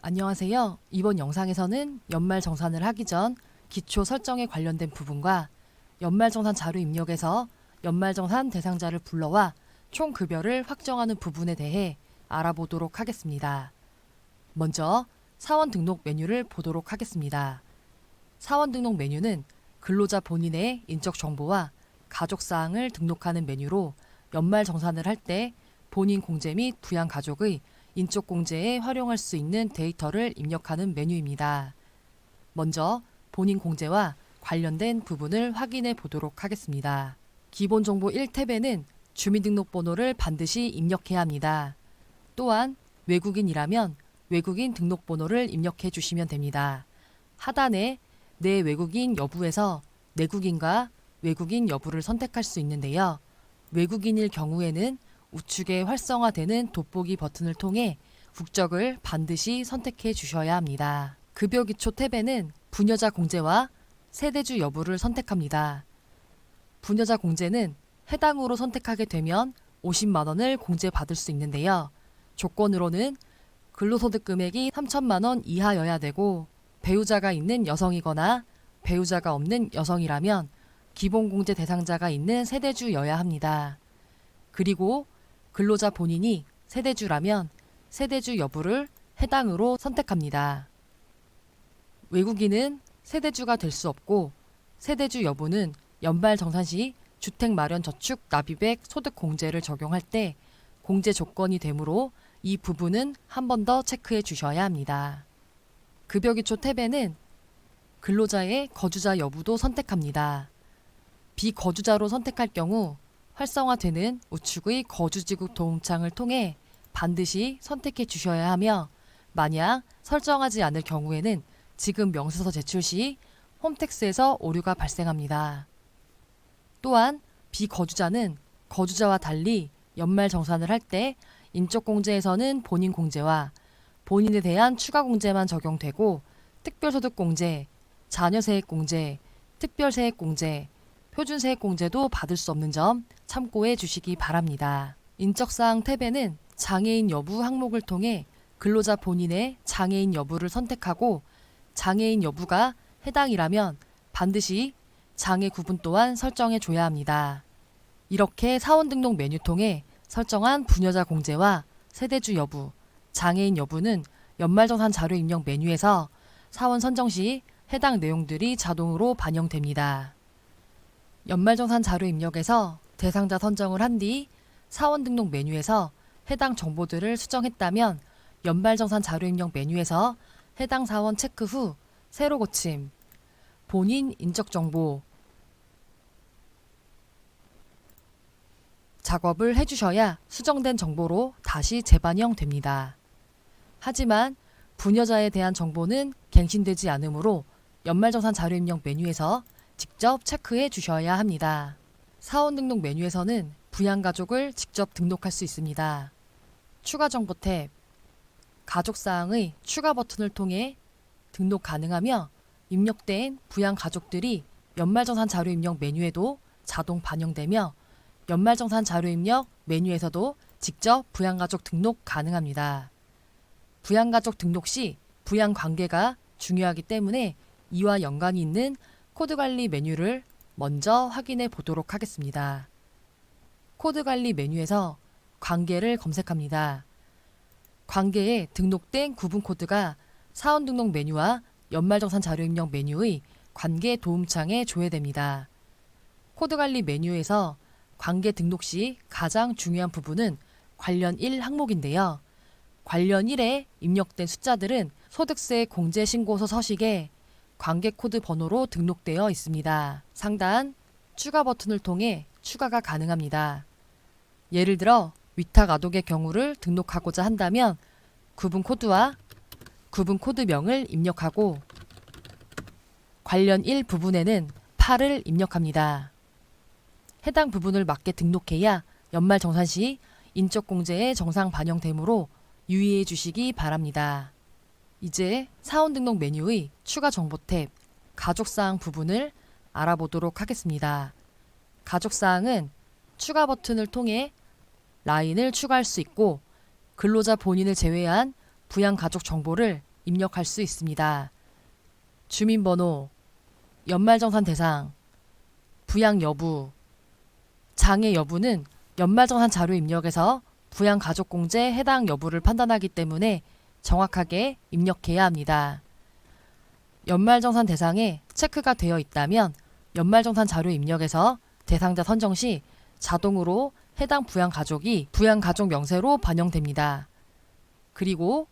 안녕하세요. 이번 영상에서는 연말정산을 하기 전 기초 설정에 관련된 부분과 연말정산 자료 입력에서 연말정산 대상자를 불러와 총 급여를 확정하는 부분에 대해 알아보도록 하겠습니다. 먼저 사원 등록 메뉴를 보도록 하겠습니다. 사원 등록 메뉴는 근로자 본인의 인적 정보와 가족사항을 등록하는 메뉴로 연말정산을 할 때 본인 공제 및 부양 가족의 인적 공제에 활용할 수 있는 데이터를 입력하는 메뉴입니다. 먼저 본인 공제와 관련된 부분을 확인해 보도록 하겠습니다. 기본정보 1탭에는 주민등록번호를 반드시 입력해야 합니다. 또한 외국인이라면 외국인 등록번호를 입력해 주시면 됩니다. 하단에 내 외국인 여부에서 내국인과 외국인 여부를 선택할 수 있는데요. 외국인일 경우에는 우측에 활성화되는 돋보기 버튼을 통해 국적을 반드시 선택해 주셔야 합니다. 급여기초 탭에는 부녀자 공제와 세대주 여부를 선택합니다. 부녀자 공제는 해당으로 선택하게 되면 50만 원을 공제받을 수 있는데요. 조건으로는 근로소득 금액이 3천만 원 이하여야 되고 배우자가 있는 여성이거나 배우자가 없는 여성이라면 기본공제 대상자가 있는 세대주여야 합니다. 그리고 근로자 본인이 세대주라면 세대주 여부를 해당으로 선택합니다. 외국인은 세대주가 될 수 없고 세대주 여부는 연말정산 시 주택마련저축 납입액 소득공제를 적용할 때 공제 조건이 되므로 이 부분은 한 번 더 체크해 주셔야 합니다. 급여기초 탭에는 근로자의 거주자 여부도 선택합니다. 비거주자로 선택할 경우 활성화되는 우측의 거주지국 도움창을 통해 반드시 선택해 주셔야 하며 만약 설정하지 않을 경우에는 지급 명세서 제출 시 홈택스에서 오류가 발생합니다. 또한 비거주자는 거주자와 달리 연말정산을 할 때 인적공제에서는 본인 공제와 본인에 대한 추가공제만 적용되고 특별소득공제, 자녀세액공제, 특별세액공제, 표준세액공제도 받을 수 없는 점 참고해 주시기 바랍니다. 인적사항 탭에는 장애인 여부 항목을 통해 근로자 본인의 장애인 여부를 선택하고 장애인 여부가 해당이라면 반드시 장애 구분 또한 설정해 줘야 합니다. 이렇게 사원 등록 메뉴 통해 설정한 부녀자 공제와 세대주 여부, 장애인 여부는 연말정산 자료 입력 메뉴에서 사원 선정 시 해당 내용들이 자동으로 반영됩니다. 연말정산 자료 입력에서 대상자 선정을 한 뒤 사원 등록 메뉴에서 해당 정보들을 수정했다면 연말정산 자료 입력 메뉴에서 해당 사원 체크 후 새로 고침, 본인 인적정보 작업을 해주셔야 수정된 정보로 다시 재반영됩니다. 하지만 부녀자에 대한 정보는 갱신되지 않으므로 연말정산 자료 입력 메뉴에서 직접 체크해 주셔야 합니다. 사원 등록 메뉴에서는 부양가족을 직접 등록할 수 있습니다. 추가정보 탭, 가족사항의 추가 버튼을 통해 등록 가능하며 입력된 부양가족들이 연말정산 자료 입력 메뉴에도 자동 반영되며 연말정산 자료 입력 메뉴에서도 직접 부양가족 등록 가능합니다. 부양가족 등록 시 부양관계가 중요하기 때문에 이와 연관이 있는 코드관리 메뉴를 먼저 확인해 보도록 하겠습니다. 코드관리 메뉴에서 관계를 검색합니다. 관계에 등록된 구분코드가 사원 등록 메뉴와 연말정산 자료 입력 메뉴의 관계 도움창에 조회됩니다. 코드관리 메뉴에서 관계 등록 시 가장 중요한 부분은 관련 1 항목인데요. 관련 1에 입력된 숫자들은 소득세 공제신고서 서식에 관계 코드 번호로 등록되어 있습니다. 상단 추가 버튼을 통해 추가가 가능합니다. 예를 들어 위탁 아동의 경우를 등록하고자 한다면 구분 코드와 구분 코드명을 입력하고 관련 1 부분에는 8을 입력합니다. 해당 부분을 맞게 등록해야 연말정산 시 인적공제에 정상 반영되므로 유의해 주시기 바랍니다. 이제 사원 등록 메뉴의 추가 정보 탭, 가족사항 부분을 알아보도록 하겠습니다. 가족사항은 추가 버튼을 통해 라인을 추가할 수 있고 근로자 본인을 제외한 부양가족 정보를 입력할 수 있습니다. 주민번호, 연말정산 대상, 부양 여부, 장애 여부는 연말정산 자료 입력에서 부양가족공제 해당 여부를 판단하기 때문에 정확하게 입력해야 합니다. 연말정산 대상에 체크가 되어 있다면 연말정산 자료 입력에서 대상자 선정 시 자동으로 해당 부양가족이 부양가족 명세로 반영됩니다. 그리고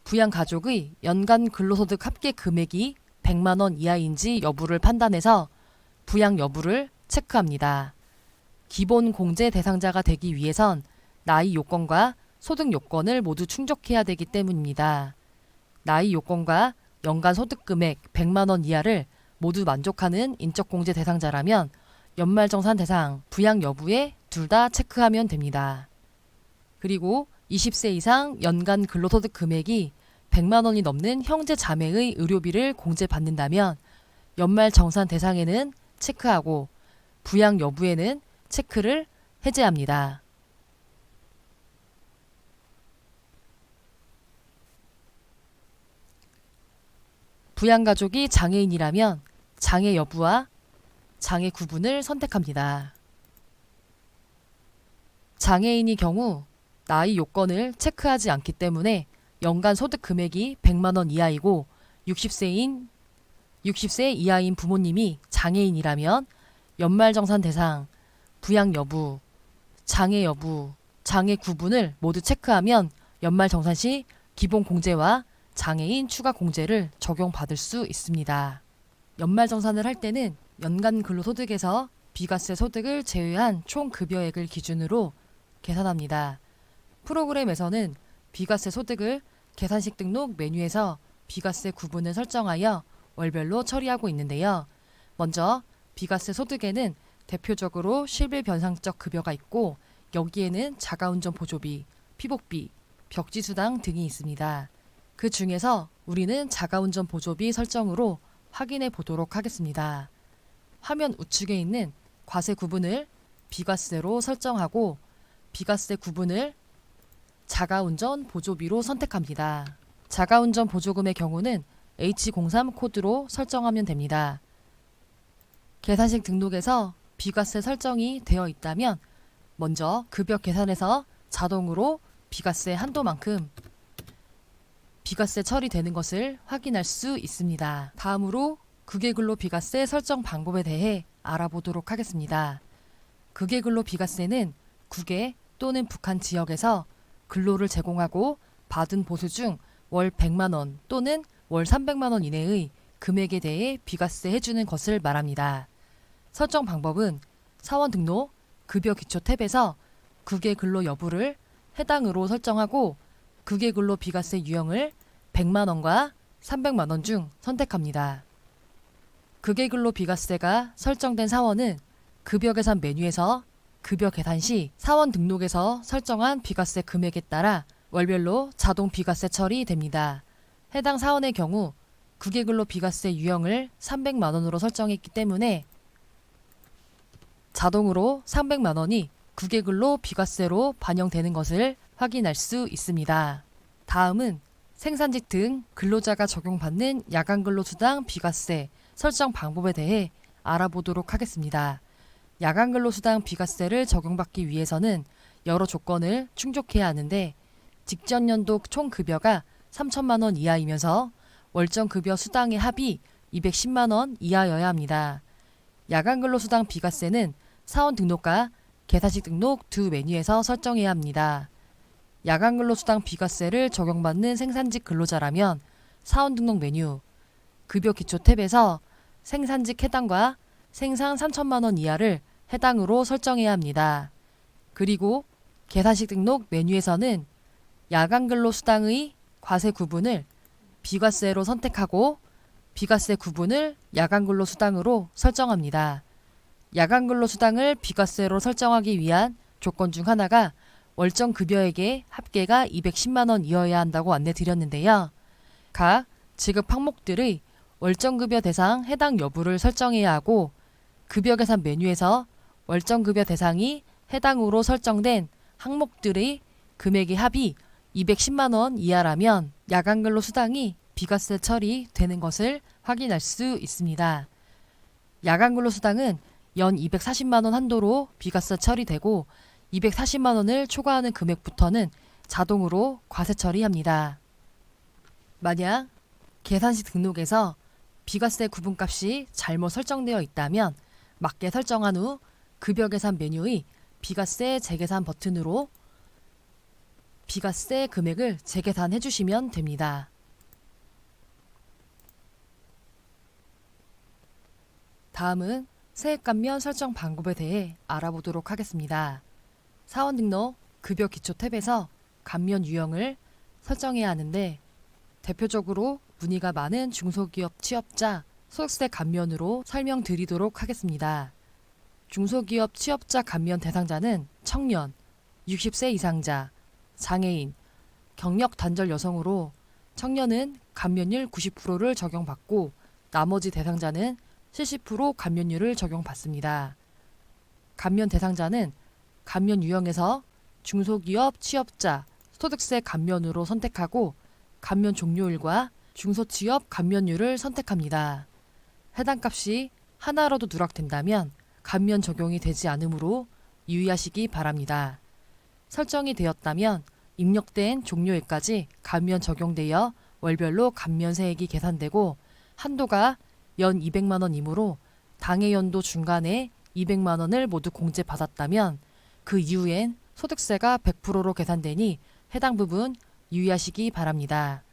부양가족의 연간 근로소득 합계 금액이 100만 원 이하인지 여부를 판단해서 부양 여부를 체크합니다. 기본 공제 대상자가 되기 위해선 나이 요건과 소득 요건을 모두 충족해야 되기 때문입니다. 나이 요건과 연간 소득 금액 100만 원 이하를 모두 만족하는 인적공제 대상자라면 연말정산 대상, 부양 여부에 둘 다 체크하면 됩니다. 그리고 20세 이상 연간 근로소득 금액이 100만 원이 넘는 형제 자매의 의료비를 공제받는다면 연말정산 대상에는 체크하고 부양 여부에는 체크를 해제합니다. 부양가족이 장애인이라면 장애 여부와 장애 구분을 선택합니다. 장애인이 경우 나이 요건을 체크하지 않기 때문에 연간 소득 금액이 100만 원 이하이고 60세 이하인 부모님이 장애인이라면 연말정산 대상, 부양 여부, 장애 여부, 장애 구분을 모두 체크하면 연말정산 시 기본 공제와 장애인 추가 공제를 적용받을 수 있습니다. 연말정산을 할 때는 연간 근로소득에서 비과세 소득을 제외한 총 급여액을 기준으로 계산합니다. 프로그램에서는 비과세 소득을 계산식 등록 메뉴에서 비과세 구분을 설정하여 월별로 처리하고 있는데요. 먼저 비과세 소득에는 대표적으로 실비 변상적 급여가 있고 여기에는 자가운전 보조비, 피복비, 벽지수당 등이 있습니다. 그 중에서 우리는 자가운전 보조비 설정으로 확인해 보도록 하겠습니다. 화면 우측에 있는 과세 구분을 비과세로 설정하고 비과세 구분을 자가운전 보조비로 선택합니다. 자가운전 보조금의 경우는 H03 코드로 설정하면 됩니다. 계산식 등록에서 비과세 설정이 되어 있다면 먼저 급여 계산에서 자동으로 비과세 한도만큼 비과세 처리되는 것을 확인할 수 있습니다. 다음으로 국외근로 비과세 설정 방법에 대해 알아보도록 하겠습니다. 국외근로 비과세는 국외 또는 북한 지역에서 근로를 제공하고 받은 보수 중 월 100만 원 또는 월 300만 원 이내의 금액에 대해 비과세 해주는 것을 말합니다. 설정 방법은 사원 등록 급여 기초 탭에서 국외근로 여부를 해당으로 설정하고 국외근로 비과세 유형을 100만 원과 300만 원 중 선택합니다. 국외근로 비과세가 설정된 사원은 급여 계산 메뉴에서 급여 계산 시 사원 등록에서 설정한 비과세 금액에 따라 월별로 자동 비과세 처리됩니다. 해당 사원의 경우 국외근로 비과세 유형을 300만 원으로 설정했기 때문에 자동으로 300만 원이 국외근로 비과세로 반영되는 것을 확인할 수 있습니다. 다음은 생산직 등 근로자가 적용받는 야간근로수당 비과세 설정 방법에 대해 알아보도록 하겠습니다. 야간근로수당 비과세를 적용받기 위해서는 여러 조건을 충족해야 하는데 직전 연도 총 급여가 3천만 원 이하이면서 월정 급여 수당의 합이 210만 원 이하여야 합니다. 야간근로수당 비과세는 사원 등록과 계산식 등록 두 메뉴에서 설정해야 합니다. 야간근로수당 비과세를 적용받는 생산직 근로자라면 사원 등록 메뉴, 급여 기초 탭에서 생산직 해당과 생산 3천만 원 이하를 해당으로 설정해야 합니다. 그리고 계산식 등록 메뉴에서는 야간근로수당의 과세 구분을 비과세로 선택하고 비과세 구분을 야간근로수당으로 설정합니다. 야간근로수당을 비과세로 설정하기 위한 조건 중 하나가 월정 급여액의 합계가 210만 원 이어야 한다고 안내드렸는데요. 각 지급 항목들의 월정급여 대상 해당 여부를 설정해야 하고 급여 계산 메뉴에서 월정급여 대상이 해당으로 설정된 항목들의 금액의 합이 210만 원 이하라면 야간근로 수당이 비과세 처리되는 것을 확인할 수 있습니다. 야간근로 수당은 연 240만 원 한도로 비과세 처리되고 240만 원을 초과하는 금액부터는 자동으로 과세 처리합니다. 만약 계산시 등록에서 비과세 구분값이 잘못 설정되어 있다면 맞게 설정한 후 급여 계산 메뉴의 비과세 재계산 버튼으로 비과세 금액을 재계산해 주시면 됩니다. 다음은 세액 감면 설정 방법에 대해 알아보도록 하겠습니다. 사원 등록 급여 기초 탭에서 감면 유형을 설정해야 하는데 대표적으로 문의가 많은 중소기업 취업자 소득세 감면으로 설명드리도록 하겠습니다. 중소기업 취업자 감면 대상자는 청년, 60세 이상자, 장애인, 경력 단절 여성으로 청년은 감면율 90%를 적용받고 나머지 대상자는 70% 감면율을 적용받습니다. 감면 대상자는 감면 유형에서 중소기업 취업자 소득세 감면으로 선택하고 감면 종료일과 중소취업 감면율을 선택합니다. 해당 값이 하나라도 누락된다면 감면 적용이 되지 않으므로 유의하시기 바랍니다. 설정이 되었다면 입력된 종료일까지 감면 적용되어 월별로 감면세액이 계산되고 한도가 연 200만 원이므로 당해 연도 중간에 200만 원을 모두 공제받았다면 그 이후엔 소득세가 100%로 계산되니 해당 부분 유의하시기 바랍니다.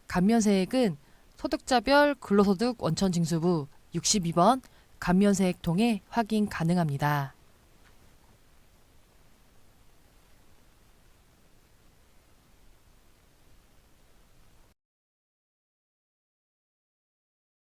감면세액은 소득자별 근로소득 원천징수부 62번 감면세액통에 확인 가능합니다.